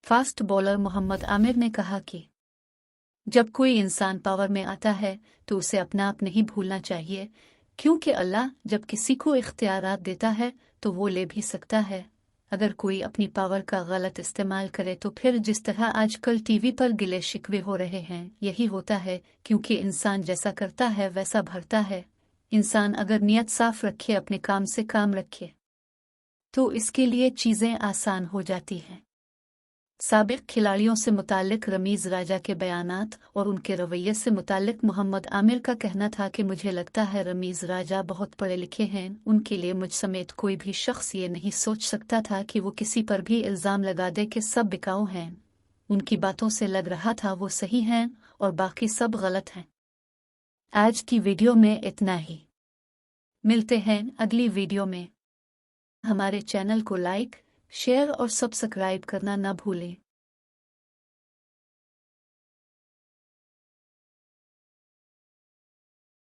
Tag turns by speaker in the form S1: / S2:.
S1: Fast bowler Mohammad Aamir ने कहा कि जब कोई इंसान पावर में आता है तो उसे अपना आप नहीं भूलना चाहिए, क्योंकि अल्लाह जब किसी को इख्तियारात देता है तो वो ले भी सकता है। अगर कोई अपनी पावर का गलत इस्तेमाल करे तो फिर जिस तरह आजकल टीवी पर गिले शिकवे हो रहे हैं, यही होता है, क्योंकि इंसान जैसा करता है वैसा भरता है। इंसान अगर नियत साफ रखे, अपने काम से काम रखे, तो इसके लिए चीज़ें आसान हो जाती हैं। साबिक खिलाड़ियों से मुताल्लिक रमीज राजा के बयानात और उनके रवैये से मुताल्लिक मोहम्मद आमिर का कहना था कि मुझे लगता है रमीज राजा बहुत पढ़े लिखे हैं, उनके लिए मुझ समेत कोई भी शख्स ये नहीं सोच सकता था कि वो किसी पर भी इल्ज़ाम लगा दे कि सब बिकाऊ हैं। उनकी बातों से लग रहा था वो सही हैं और बाकी सब गलत हैं। आज की वीडियो में इतना ही। मिलते हैं अगली वीडियो में। हमारे चैनल को लाइक, शेयर और सब्सक्राइब करना न भूलें।